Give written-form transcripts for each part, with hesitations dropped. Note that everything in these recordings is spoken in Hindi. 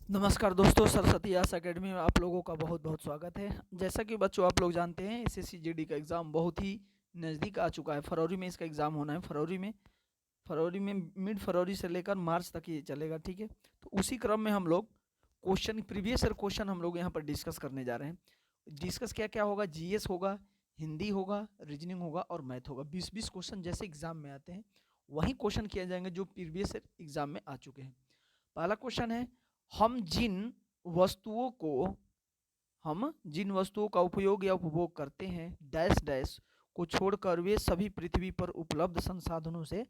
नमस्कार दोस्तों, सरस्वती आर्ट्स एकेडमी में आप लोगों का बहुत बहुत स्वागत है। जैसा कि बच्चों आप लोग जानते हैं, एसएससी जीडी का एग्ज़ाम बहुत ही नज़दीक आ चुका है। फरवरी में इसका एग्ज़ाम होना है। फरवरी में मिड फरवरी से लेकर मार्च तक ये चलेगा, ठीक है। तो उसी क्रम में हम लोग प्रीवियस ईयर क्वेश्चन हम लोग यहाँ पर डिस्कस करने जा रहे हैं। डिस्कस क्या क्या होगा? जीएस होगा, हिंदी होगा, रीजनिंग होगा और मैथ होगा। 20-20 क्वेश्चन जैसे एग्जाम में आते हैं वही क्वेश्चन किए जाएंगे जो प्रीवियस एग्जाम में आ चुके हैं। पहला क्वेश्चन है, हम जिन वस्तुओं को हम जिन वस्तुओं का उपयोग या उपभोग करते हैं डैश डैश को छोड़कर वे सभी पृथ्वी पर उपलब्ध संसाधनों से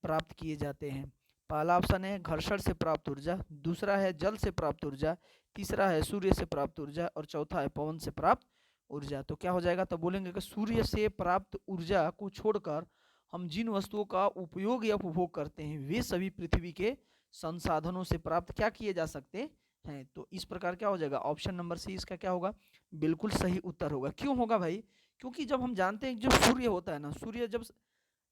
प्राप्त किए जाते हैं। पहला ऑप्शन है घर्षण से प्राप्त ऊर्जा, दूसरा है जल से प्राप्त ऊर्जा, तीसरा है सूर्य से प्राप्त ऊर्जा और चौथा है पवन से प्राप्त ऊर्जा। तो क्या हो जाएगा? तो बोलेंगे कि सूर्य से प्राप्त ऊर्जा को छोड़कर हम जिन वस्तुओं का उपयोग या उपभोग करते हैं वे सभी पृथ्वी के संसाधनों से प्राप्त क्या किए जा सकते हैं। तो इस प्रकार क्या हो जाएगा? ऑप्शन नंबर सी इसका क्या होगा? बिल्कुल सही उत्तर होगा। क्यों होगा भाई? क्योंकि जब हम जानते हैं जो सूर्य होता है ना, सूर्य जब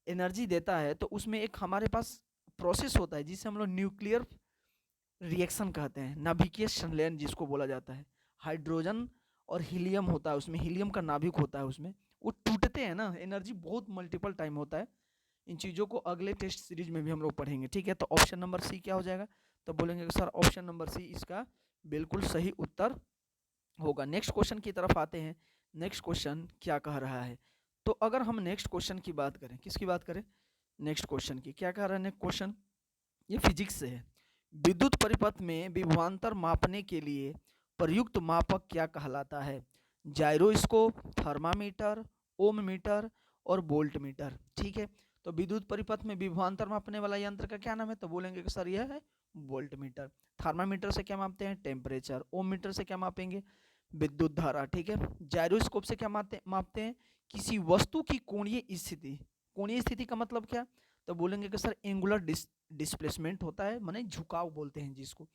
एनर्जी देता है तो उसमें एक हमारे पास प्रोसेस होता है जिसे हम लोग न्यूक्लियर रिएक्शन कहते हैं, नाभिकीय संलयन जिसको बोला जाता है। हाइड्रोजन और हीलियम होता है उसमें, हीलियम का नाभिक होता है उसमें, वो टूटते हैं ना, एनर्जी बहुत मल्टीपल टाइम होता है। इन चीज़ों को अगले टेस्ट सीरीज में भी हम लोग पढ़ेंगे, ठीक है। तो ऑप्शन नंबर सी क्या हो जाएगा? तो बोलेंगे कि सर ऑप्शन नंबर सी इसका बिल्कुल सही उत्तर होगा। नेक्स्ट क्वेश्चन की तरफ आते हैं। नेक्स्ट क्वेश्चन क्या कह रहा है? तो अगर हम नेक्स्ट क्वेश्चन की बात करें, किसकी बात करें? नेक्स्ट क्वेश्चन की। क्या कह रहा है नेक्स्ट क्वेश्चन? ये फिजिक्स से है। विद्युत परिपथ में विभवांतर मापने के लिए प्रयुक्त मापक क्या कहलाता है? जाइरोस्कोप, थर्मामीटर, ओम मीटर और वोल्ट मीटर, ठीक है। तो विद्युत परिपथ में विभवांतर मापने वाला यंत्र का क्या नाम है? तो बोलेंगे कि सर यह है वोल्ट मीटर। थर्मामीटर से क्या मापते हैं? टेम्परेचर। ओम मीटर से क्या मापेंगे? विद्युत धारा, ठीक है। जाइरोस्कोप से क्या मापते हैं? किसी वस्तु की कोणीय स्थिति। कोणीय स्थिति का मतलब क्या? तो बोलेंगे कि सर एंगुलर डिस्प्लेसमेंट होता है, माने झुकाव बोलते हैं जिसको।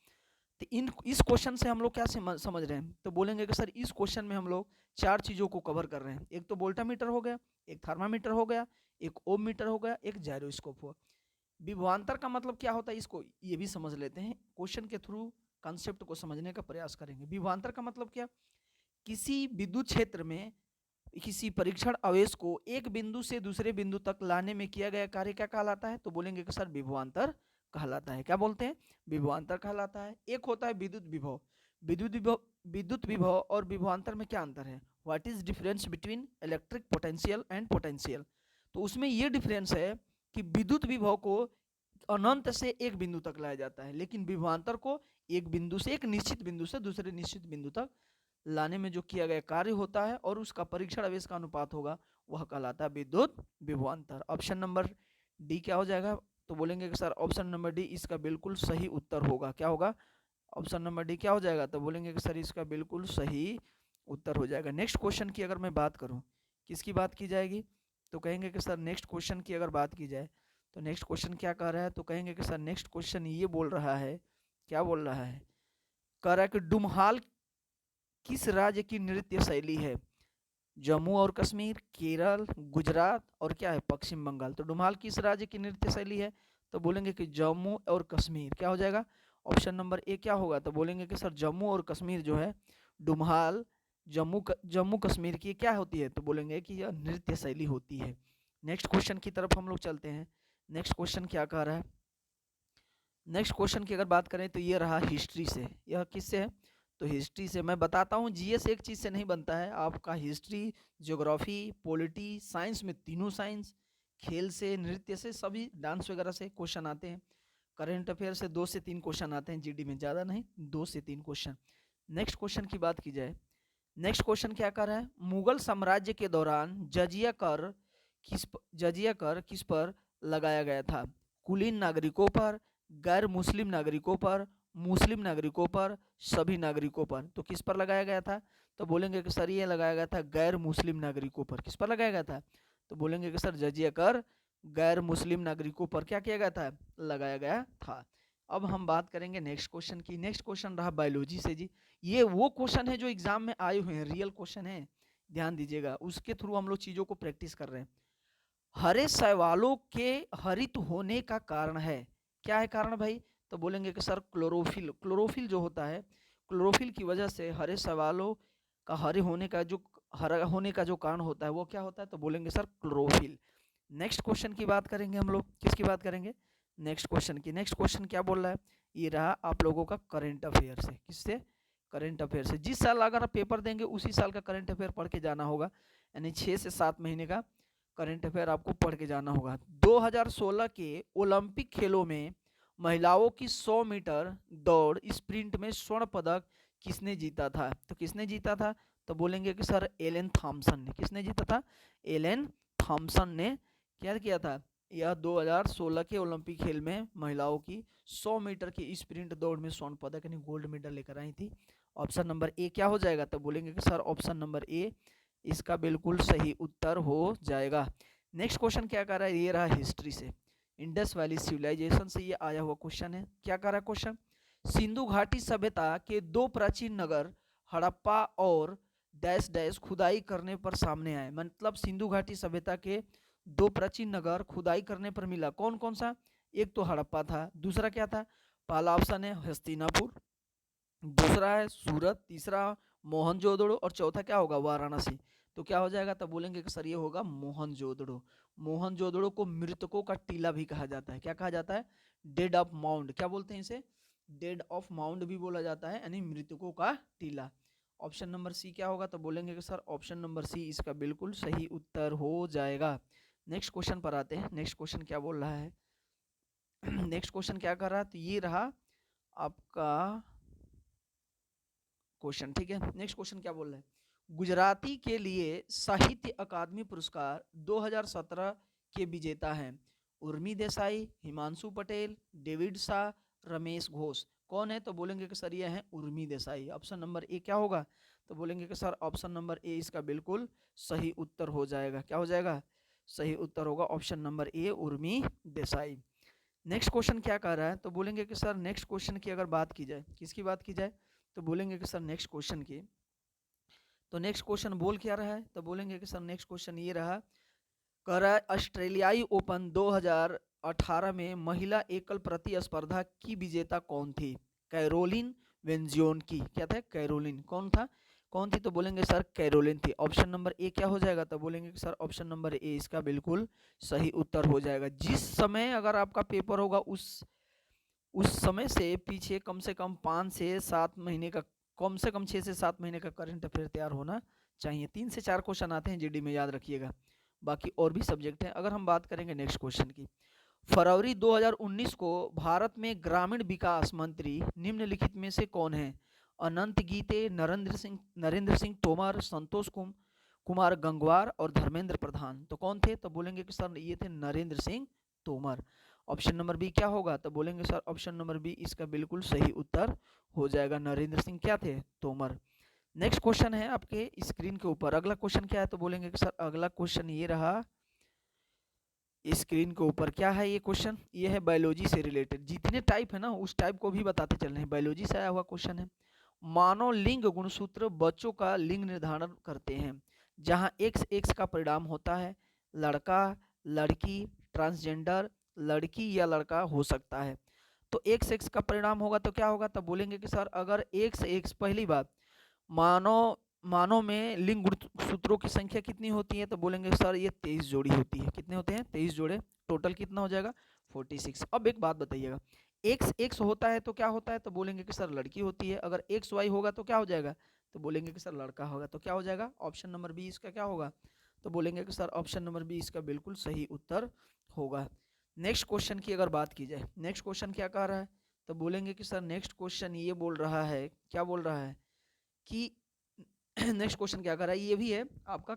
तो इस क्वेश्चन से हम लोग क्या समझ रहे हैं? तो बोलेंगे कि सर इस क्वेश्चन में हम लोग चार चीज़ों को कवर कर रहे हैं। एक तो वोल्टामीटर हो गया, एक थर्मामीटर हो गया, एक ओम मीटर हो गया, एक जाइरोस्कोप हुआ। विभवांतर का मतलब क्या होता है इसको ये भी समझ लेते हैं। क्वेश्चन के थ्रू कंसेप्ट को समझने का प्रयास करेंगे। विभवांतर का मतलब क्या? किसी विद्युत क्षेत्र में किसी परीक्षण आवेश को एक बिंदु से दूसरे बिंदु तक लाने में किया गया कार्य क्या कहलाता है? तो बोलेंगे कि सर विभवांतर कहलाता है। क्या बोलते हैं? विभवांतर कहलाता है। एक होता है विद्युत विभव। विद्युत विभव और विभवांतर में क्या अंतर है? What is difference between electric potential and potential? तो उसमें ये डिफरेंस है कि विद्युत विभव को अनंत से एक बिंदु तक लाया जाता है, लेकिन विभवांतर को एक बिंदु से, एक निश्चित बिंदु से दूसरे निश्चित बिंदु तक लाने में जो किया गया कार्य होता है और उसका परीक्षण आवेश का अनुपात होगा, वह कहलाता है विद्युत विभवांतर। ऑप्शन नंबर डी क्या हो जाएगा? तो बोलेंगे कि सर ऑप्शन नंबर डी इसका बिल्कुल सही उत्तर होगा। क्या होगा? ऑप्शन नंबर डी क्या हो जाएगा? तो बोलेंगे कि सर इसका बिल्कुल सही उत्तर हो जाएगा। नेक्स्ट क्वेश्चन की अगर मैं बात करूं, किसकी बात की जाएगी? तो कहेंगे कि सर नेक्स्ट क्वेश्चन की अगर बात की जाए तो नेक्स्ट क्वेश्चन क्या कह रहा है? तो कहेंगे कि सर नेक्स्ट क्वेश्चन ये बोल रहा है, क्या बोल रहा है? कह रहा है कि डुमहाल किस राज्य की नृत्य शैली है? जम्मू और कश्मीर, केरल, गुजरात और क्या है? पश्चिम बंगाल। तो डुमहाल किस राज्य की नृत्य शैली है? तो बोलेंगे कि जम्मू और कश्मीर। क्या हो जाएगा? ऑप्शन नंबर ए क्या होगा? तो बोलेंगे कि सर जम्मू और कश्मीर जो है, डुमहाल जम्मू कश्मीर की क्या होती है? तो बोलेंगे कि यह नृत्य शैली होती है। नेक्स्ट क्वेश्चन की तरफ हम लोग चलते हैं। नेक्स्ट क्वेश्चन क्या कह रहा है? नेक्स्ट क्वेश्चन की अगर बात करें तो ये रहा हिस्ट्री से। यह किससे है? तो हिस्ट्री से। मैं बताता हूँ जीएस एक चीज़ से नहीं बनता है, आपका हिस्ट्री, ज्योग्राफी, पॉलिटी, साइंस में तीनों साइंस, खेल से, नृत्य से, सभी डांस वगैरह से क्वेश्चन आते हैं। करेंट अफेयर से 2 से 3 क्वेश्चन आते हैं जीडी में, ज़्यादा नहीं, 2 से 3 क्वेश्चन। नेक्स्ट क्वेश्चन की बात की जाए, नेक्स्ट क्वेश्चन क्या कर रहा है? मुगल साम्राज्य के दौरान जजिया कर किस पर लगाया गया था? कुलीन नागरिकों पर, गैर मुस्लिम नागरिकों पर, मुस्लिम नागरिकों पर, सभी नागरिकों पर। तो किस पर लगाया गया था? तो बोलेंगे कि सर ये लगाया गया था गैर मुस्लिम नागरिकों पर। किस पर लगाया गया था? तो बोलेंगे कि सर जजिया कर गैर मुस्लिम नागरिकों पर क्या किया गया था? लगाया गया था। अब हम बात करेंगे नेक्स्ट क्वेश्चन की। नेक्स्ट क्वेश्चन रहा बायोलॉजी से जी। ये वो क्वेश्चन है जो एग्जाम में आए हुए हैं, रियल क्वेश्चन है, ध्यान दीजिएगा। उसके थ्रू हम लोग चीजों को प्रैक्टिस कर रहे हैं। हरे शैवालों के हरित होने का कारण है, क्या है कारण भाई? तो बोलेंगे कि सर क्लोरोफिल। क्लोरोफिल जो होता है, क्लोरोफिल की वजह से हरे सवालों का हरा होने का जो कारण होता है वो क्या होता है, तो बोलेंगे सर क्लोरोफिल। नेक्स्ट क्वेश्चन की बात करेंगे हम लोग, किसकी बात करेंगे, नेक्स्ट क्वेश्चन की। नेक्स्ट क्वेश्चन क्या बोल रहा है, ये रहा आप लोगों का करंट अफेयर से। किससे, करंट अफेयर से। जिस साल अगर आप पेपर देंगे उसी साल का करंट अफेयर पढ़ के जाना होगा, यानी 6 से 7 महीने का करंट अफेयर आपको पढ़ के जाना होगा। 2016 के ओलंपिक खेलों में महिलाओं की 100 मीटर दौड़ स्प्रिंट में स्वर्ण पदक किसने जीता था, तो किसने जीता था, तो बोलेंगे कि सर एलेन थॉम्सन ने। किसने जीता था, एलेन थॉम्सन ने क्या किया था, यह 2016 के ओलंपिक खेल में महिलाओं की 100 मीटर की स्प्रिंट दौड़ में स्वर्ण पदक यानी गोल्ड मेडल लेकर आई थी। ऑप्शन नंबर ए क्या हो जाएगा, तो बोलेंगे कि सर ऑप्शन नंबर ए इसका बिल्कुल सही उत्तर हो जाएगा। नेक्स्ट क्वेश्चन क्या कर रहा है, ये रहा हिस्ट्री से। इंडस वैली सिविलाइजेशन से ये आया हुआ क्वेश्चन है। क्या कर रहा है क्वेश्चन, सिंधु घाटी सभ्यता के दो प्राचीन नगर हड़प्पा और डैश डैश खुदाई करने पर सामने आए। मतलब सिंधु घाटी सभ्यता के दो प्राचीन नगर खुदाई करने पर मिला, कौन कौन सा, एक तो हड़प्पा था, दूसरा क्या था, पहला ऑप्शन है हस्तिनापुर, दूसरा है सूरत, तीसरा मोहनजोदड़ो और चौथा क्या होगा, वाराणसी। तो क्या हो जाएगा, तो बोलेंगे कि सर ये होगा मोहनजोदड़ो। मोहनजोदड़ो को मृतकों का टीला भी कहा जाता है। क्या कहा जाता है, डेड ऑफ माउंड, क्या बोलते हैं इसे, डेड ऑफ माउंड भी बोला जाता है, यानी मृतकों का टीला। ऑप्शन नंबर सी क्या होगा, तो बोलेंगे कि सर ऑप्शन नंबर सी इसका बिल्कुल सही उत्तर हो जाएगा। नेक्स्ट क्वेश्चन पर आते हैं। नेक्स्ट क्वेश्चन क्या बोल रहा है, नेक्स्ट क्वेश्चन क्या कर रहा है, तो ये रहा आपका क्वेश्चन, ठीक है। नेक्स्ट क्वेश्चन क्या बोल रहा है, गुजराती के लिए साहित्य अकादमी पुरस्कार 2017 के विजेता हैं उर्मी देसाई, हिमांशु पटेल, डेविड शाह, रमेश घोष। कौन है, तो बोलेंगे कि सर ये है Urmi Desai. Option number A क्या होगा, तो बोलेंगे कि सर ऑप्शन नंबर ए इसका बिल्कुल सही उत्तर हो जाएगा। क्या हो जाएगा, सही उत्तर होगा option number A Urmi Desai. Next question क्या कह रहा है, तो बोलेंगे कि सर नेक्स्ट क्वेश्चन की अगर बात की जाए, किसकी बात की जाए, तो बोलेंगे कि सर नेक्स्ट क्वेश्चन की। तो नेक्स्ट क्वेश्चन बोल क्या रहा है, तो बोलेंगे कि सर नेक्स्ट क्वेश्चन ये रहा, कह रहा है ऑस्ट्रेलियाई ओपन 2018 में महिला एकल प्रतिस्पर्धा की विजेता कौन थी, कैरोलिन वेंजियोन की। क्या था, कैरोलिन, कौन था, कौन थी, तो बोलेंगे सर कैरोलिन थी। ऑप्शन नंबर ए क्या हो जाएगा, तो बोलेंगे कि सर ऑप्शन नंबर ए इसका बिल्कुल सही उत्तर हो जाएगा। जिस समय अगर आपका पेपर होगा उस समय से पीछे कम से कम 5 से 7 महीने का, कम से कम 6 से 7 महीने का करंट अफेयर तैयार होना चाहिए। 3 से 4 क्वेश्चन आते हैं जीडी में, याद रखिएगा। बाकी और भी सब्जेक्ट हैं। अगर हम बात करेंगे नेक्स्ट क्वेश्चन की, फरवरी 2019 को भारत में ग्रामीण विकास मंत्री निम्नलिखित में से कौन है, अनंत गीते, नरेंद्र सिंह तोमर, संतोष कुमार गंगवार और धर्मेंद्र प्रधान। तो कौन थे, तो बोलेंगे कि सर ये थे Narendra Singh Tomar. Option number B क्या होगा, तो बोलेंगे सर ऑप्शन नंबर बी इसका बिल्कुल सही उत्तर हो जाएगा, नरेंद्र सिंह क्या थे, तोमर। नेक्स्ट क्वेश्चन है आपके स्क्रीन के ऊपर। अगला क्वेश्चन क्या है, तो बोलेंगे कि सर अगला क्वेश्चन ये रहा स्क्रीन के ऊपर। क्या है ये क्वेश्चन, ये है बायोलॉजी से रिलेटेड। जितने टाइप है ना उस टाइप को भी बताते चल रहे हैं, बायोलॉजी से आया हुआ क्वेश्चन है। मानव लिंग गुणसूत्र बच्चों का लिंग निर्धारण करते हैं, जहां एक्स एक्स का परिणाम होता है लड़का, लड़की, ट्रांसजेंडर, लड़की या लड़का हो सकता है। तो एक्स एक्स का परिणाम होगा तो क्या होगा, तो बोलेंगे कि सर अगर एक्स एक्स, पहली बात मानव मानव में लिंग सूत्रों की संख्या कितनी होती है, तो बोलेंगे सर ये 23 जोड़ी होती है। कितने होते हैं, 23 जोड़े, टोटल कितना हो जाएगा 46। अब एक बात बताइएगा, एक्स एक्स होता है तो क्या होता है, तो बोलेंगे कि सर लड़की होती है। अगर एक्स वाई होगा तो क्या हो जाएगा, तो बोलेंगे कि सर लड़का होगा। तो क्या हो जाएगा, ऑप्शन नंबर बी इसका क्या होगा, तो बोलेंगे कि सर ऑप्शन नंबर बी इसका बिल्कुल सही उत्तर होगा। नेक्स्ट क्वेश्चन की अगर बात की जाए, नेक्स्ट क्वेश्चन क्या कह रहा है, तो बोलेंगे कि सर नेक्स्ट क्वेश्चन ये बोल रहा है, क्या बोल रहा है कि नेक्स्ट क्वेश्चन क्या कर रहा है, ये भी है आपका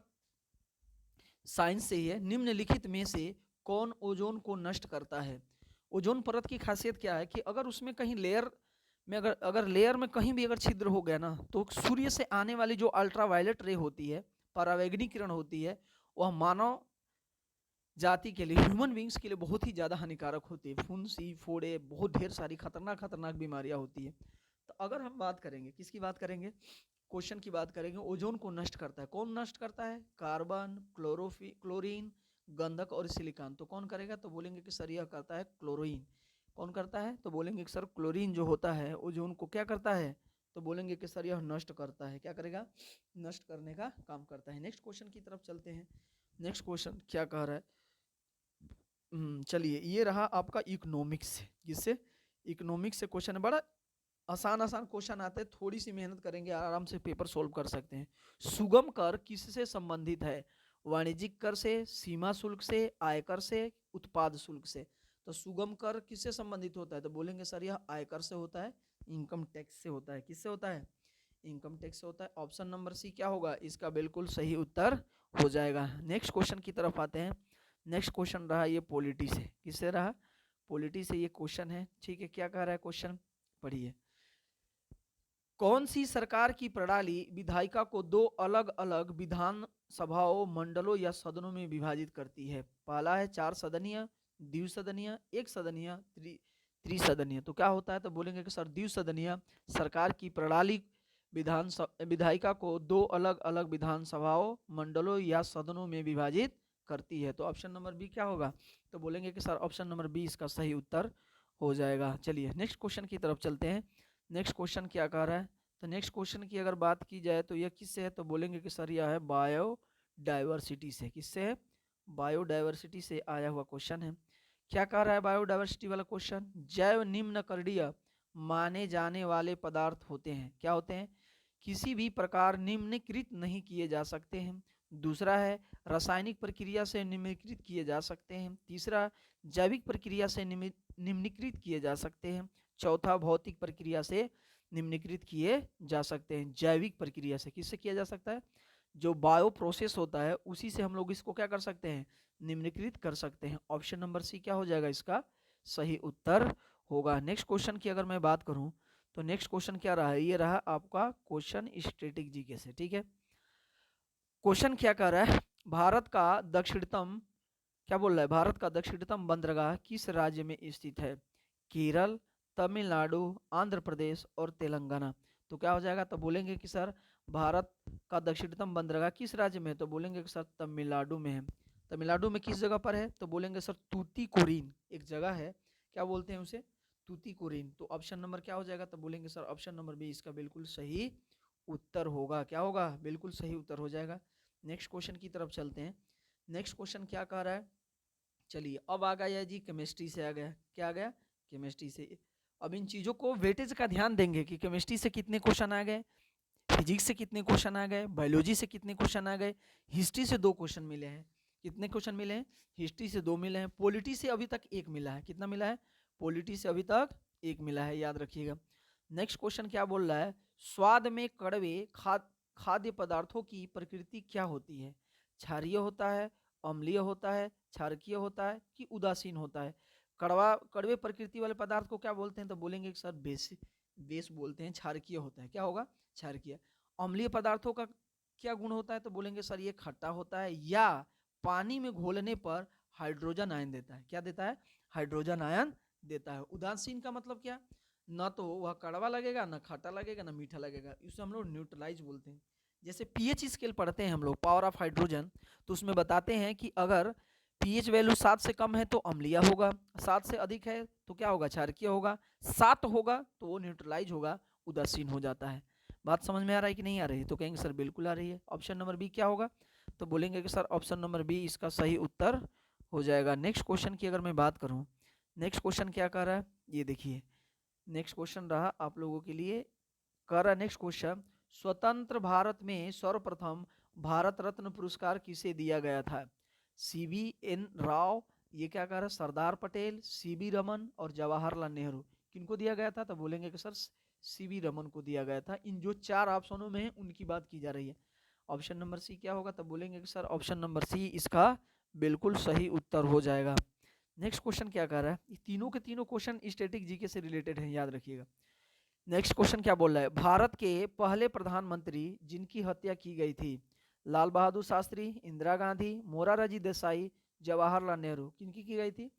साइंस से ही है। निम्नलिखित में से कौन ओजोन को नष्ट करता है। ओजोन परत की खासियत क्या है कि अगर उसमें कहीं लेयर में अगर लेयर में कहीं भी अगर छिद्र हो गया ना, तो सूर्य से आने वाली जो अल्ट्रावायलेट रे होती है, परावैंगनी किरण होती है, वह मानव जाति के लिए, ह्यूमन बींग्स के लिए बहुत ही ज़्यादा हानिकारक होती है। फुंसी, फोड़े, बहुत ढेर सारी खतरनाक खतरनाक बीमारियां होती है। तो अगर हम बात करेंगे, किसकी बात करेंगे, क्वेश्चन की बात करेंगे, ओजोन को नष्ट करता है, कौन नष्ट करता है, कार्बन, क्लोरीन, गंधक और सिलिकॉन। तो कौन करेगा, तो बोलेंगे कि सर यह करता है क्लोरीन। कौन करता है? तो बोलेंगे कि सर क्लोरीन जो होता है ओजोन को क्या करता है? तो बोलेंगे कि सर यह नष्ट करता है। क्या करेगा? नष्ट करने का काम करता है। नेक्स्ट क्वेश्चन की तरफ चलते हैं। नेक्स्ट क्वेश्चन क्या कह रहा है? चलिए, ये रहा आपका इकोनॉमिक्स से। किससे? इकोनॉमिक्स से क्वेश्चन। बड़ा आसान आसान क्वेश्चन आते हैं, थोड़ी सी मेहनत करेंगे आराम से पेपर सोल्व कर सकते हैं। सुगम कर किससे संबंधित है? वाणिज्यिक कर से, सीमा शुल्क से, आयकर से, उत्पाद शुल्क से। तो सुगम कर किससे संबंधित होता है? तो बोलेंगे सर यह आयकर से होता है, इनकम टैक्स से होता है। किससे होता है? इनकम टैक्स से होता है। ऑप्शन नंबर सी क्या होगा? इसका बिल्कुल सही उत्तर हो जाएगा। नेक्स्ट क्वेश्चन की तरफ आते हैं। नेक्स्ट क्वेश्चन रहा ये पॉलिटी से। किससे रहा? पॉलिटी से ये क्वेश्चन है। ठीक है, क्या कह रहा है क्वेश्चन? पढ़िए। कौन सी सरकार की प्रणाली विधायिका को दो अलग अलग विधान सभाओं, मंडलों या सदनों में विभाजित करती है? पहला है 4 सदनीय, द्विसदनीय, एक सदनीय, त्रिसदनीय। तो क्या होता है? तो बोलेंगे कि सर द्विसदनीय सरकार की प्रणाली विधायिका को दो अलग अलग विधानसभाओं, मंडलों या सदनों में विभाजित करती है। तो ऑप्शन नंबर बी क्या होगा? तो बोलेंगे कि सर ऑप्शन नंबर बी इसका सही उत्तर हो जाएगा। चलिए नेक्स्ट क्वेश्चन की तरफ चलते हैं। नेक्स्ट क्वेश्चन क्या कह रहा है? तो नेक्स्ट क्वेश्चन की अगर बात की जाए तो यह किससे है? तो बोलेंगे कि सर यह है बायोडाइवर्सिटी से। किससे है? बायोडाइवर्सिटी से आया हुआ क्वेश्चन है। क्या कह रहा है बायोडाइवर्सिटी वाला क्वेश्चन? जैव निम्नकरणीय माने जाने वाले पदार्थ होते हैं। क्या होते हैं? किसी भी प्रकार निम्नीकृत नहीं किए जा सकते हैं। दूसरा है रासायनिक प्रक्रिया से निम्नीकृत किए जा सकते हैं। तीसरा जैविक प्रक्रिया से निम्नीकृत किए जा सकते हैं। चौथा भौतिक प्रक्रिया से निम्नीकृत किए जा सकते हैं। जैविक प्रक्रिया से किससे किया जा सकता है? जो बायो प्रोसेस होता है उसी से हम लोग इसको क्या कर सकते हैं? निम्नीकृत कर सकते हैं। ऑप्शन नंबर सी क्या हो जाएगा? इसका सही उत्तर होगा। नेक्स्ट क्वेश्चन की अगर मैं बात करूं तो नेक्स्ट क्वेश्चन क्या रहा है? ये रहा आपका क्वेश्चन स्टैटिक जीके से। ठीक है, क्वेश्चन क्या कह रहा है? भारत का दक्षिणतम, क्या बोल रहा है? भारत का दक्षिणतम बंदरगाह किस राज्य में स्थित है? केरल, तमिलनाडु, आंध्र प्रदेश और तेलंगाना। तो क्या हो जाएगा? तो बोलेंगे कि सर भारत का दक्षिणतम बंदरगाह किस राज्य में है? तो बोलेंगे कि सर तमिलनाडु में है। तमिलनाडु में किस जगह पर है? तो बोलेंगे सर तूतीकोरिन एक जगह है। क्या बोलते हैं उसे? तूतीकोरिन। तो ऑप्शन नंबर क्या हो जाएगा? तो बोलेंगे सर ऑप्शन नंबर बी इसका बिल्कुल सही उत्तर होगा। क्या होगा? बिल्कुल सही उत्तर हो जाएगा। नेक्स्ट क्वेश्चन की तरफ चलते हैं। नेक्स्ट क्वेश्चन क्या कह रहा है? चलिए अब आ गया जी केमिस्ट्री से। आ गया, क्या आ गया? केमिस्ट्री से। अब इन चीज़ों को वेटेज का ध्यान देंगे कि केमिस्ट्री से कितने क्वेश्चन आ गए, फिजिक्स से कितने क्वेश्चन आ गए, बायोलॉजी से कितने क्वेश्चन आ गए, हिस्ट्री से 2 क्वेश्चन मिले हैं। कितने क्वेश्चन मिले हैं? हिस्ट्री से 2 मिले हैं। पॉलिटी से अभी तक 1 मिला है। कितना मिला है? पॉलिटी से अभी तक 1 मिला है, याद रखिएगा। नेक्स्ट क्वेश्चन क्या बोल रहा है? स्वाद में कड़वे खाद्य पदार्थों की प्रकृति क्या होती है? क्षारीय होता है, अम्लीय होता है, क्षारकीय होता है कि उदासीन होता है? कड़वे प्रकृति वाले पदार्थ को क्या बोलते हैं? तो बोलेंगे कि सर बेस बोलते हैं। क्षारकीय होता है। क्या होगा? क्षारकीय। अम्लीय पदार्थों का क्या गुण होता है? तो बोलेंगे सर ये खट्टा होता है या पानी में घोलने पर हाइड्रोजन आयन देता है। क्या देता है? हाइड्रोजन आयन देता है। उदासीन का मतलब क्या? ना तो वह कड़वा लगेगा, ना खट्टा लगेगा, ना मीठा लगेगा। इसे हम लोग न्यूट्रलाइज बोलते हैं। जैसे पीएच स्केल पढ़ते हैं हम लोग, पावर ऑफ हाइड्रोजन, तो उसमें बताते हैं कि अगर पीएच वैल्यू 7 से कम है तो अम्लीय होगा, 7 से अधिक है तो क्या होगा? क्षारकीय होगा, 7 होगा तो वो न्यूट्रलाइज होगा, उदासीन हो जाता है। बात समझ में आ रहा है कि नहीं आ रही है? तो कहेंगे सर बिल्कुल आ रही है। ऑप्शन नंबर बी क्या होगा? तो बोलेंगे कि सर ऑप्शन नंबर बी इसका सही उत्तर हो जाएगा। नेक्स्ट क्वेश्चन की अगर मैं बात करूं, नेक्स्ट क्वेश्चन क्या कर रहा है? ये देखिए, नेक्स्ट क्वेश्चन रहा आप लोगों के लिए। कर रहा नेक्स्ट क्वेश्चन, स्वतंत्र भारत में सर्वप्रथम भारत रत्न पुरस्कार किसे दिया गया था? CVN राव, ये क्या कह रहा है? सरदार पटेल, CB रमन और जवाहरलाल नेहरू। किनको दिया गया था? तो बोलेंगे कि सर CB रमन को दिया गया था। इन जो 4 ऑप्शनों में है उनकी बात की जा रही है। ऑप्शन नंबर सी क्या होगा? तो बोलेंगे कि सर ऑप्शन नंबर सी इसका बिल्कुल सही उत्तर हो जाएगा। नेक्स्ट क्वेश्चन क्या कह रहा है? ये तीनों के तीनों क्वेश्चन स्टैटिक जीके से रिलेटेड हैं, याद रखिएगा। नेक्स्ट क्वेश्चन क्या बोल रहा है? भारत के पहले प्रधानमंत्री जिनकी हत्या की गई थी, लाल बहादुर शास्त्री, इंदिरा गांधी, मोरारजी देसाई, जवाहरलाल नेहरू। किनकी की गई थी?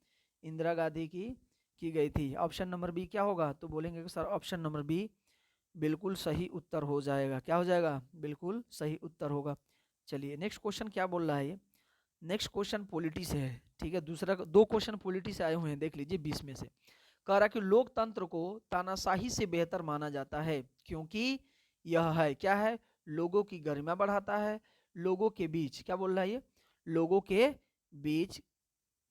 इंदिरा गांधी की गई थी। ऑप्शन नंबर बी क्या होगा? तो बोलेंगे कि सर ऑप्शन नंबर बी बिल्कुल सही उत्तर हो जाएगा। क्या हो जाएगा? बिल्कुल सही उत्तर होगा। चलिए नेक्स्ट क्वेश्चन क्या बोल रहा है? ये नेक्स्ट क्वेश्चन पॉलिटी से है। ठीक है, दूसरा 2 क्वेश्चन पॉलिटी से आए हुए हैं, देख लीजिए 20 में से। कह रहा कि लोकतंत्र को तानाशाही से बेहतर माना जाता है क्योंकि यह है क्या है, लोगों की गरिमा बढ़ाता है, लोगों के बीच क्या बोल रहा है ये, लोगों के बीच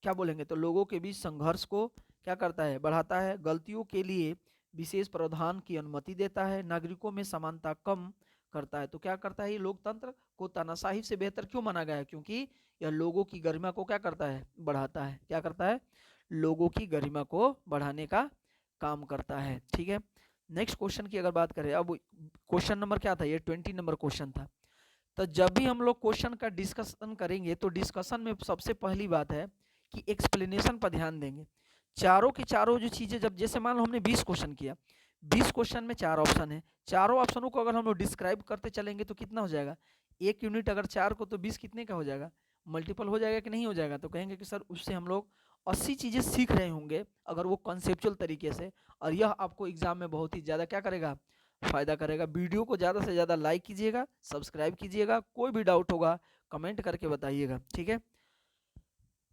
क्या बोलेंगे तो लोगों के बीच संघर्ष को क्या करता है, बढ़ाता है, गलतियों के लिए विशेष प्रावधान की अनुमति देता है, नागरिकों में समानता कम करता है। तो क्या करता है ये लोकतंत्र को तानाशाही से बेहतर क्यों माना गया है, क्योंकि यह लोगों की गरिमा को क्या करता है, बढ़ाता है। क्या करता है, लोगों की गरिमा को बढ़ाने का काम करता है। ठीक है, नेक्स्ट क्वेश्चन की अगर बात करें, अब क्वेश्चन नंबर क्या था, ये 20 नंबर क्वेश्चन था। तो जब भी हम लोग क्वेश्चन का डिस्कशन करेंगे तो डिस्कशन में सबसे पहली बात है कि एक्सप्लेनेशन पर ध्यान देंगे। चारों की चारों जो चीजें, जब जैसे मान लो हमने 20 क्वेश्चन किया, 20 क्वेश्चन में 4 ऑप्शन है, चारों ऑप्शनों को अगर हम लोग डिस्क्राइब करते चलेंगे तो कितना हो जाएगा, एक यूनिट अगर 4 को तो 20 कितने का हो जाएगा, मल्टीपल हो जाएगा कि नहीं हो जाएगा। तो कहेंगे कि सर उससे हम लोग 80 चीजें सीख रहे होंगे अगर वो कॉन्सेप्चुअल तरीके से, और यह आपको एग्जाम में बहुत ही ज्यादा क्या करेगा, फायदा करेगा। वीडियो को ज़्यादा से ज़्यादा लाइक कीजिएगा, सब्सक्राइब कीजिएगा, कोई भी डाउट होगा कमेंट करके बताइएगा। ठीक है,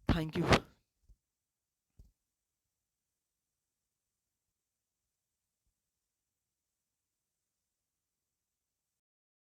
थैंक यू।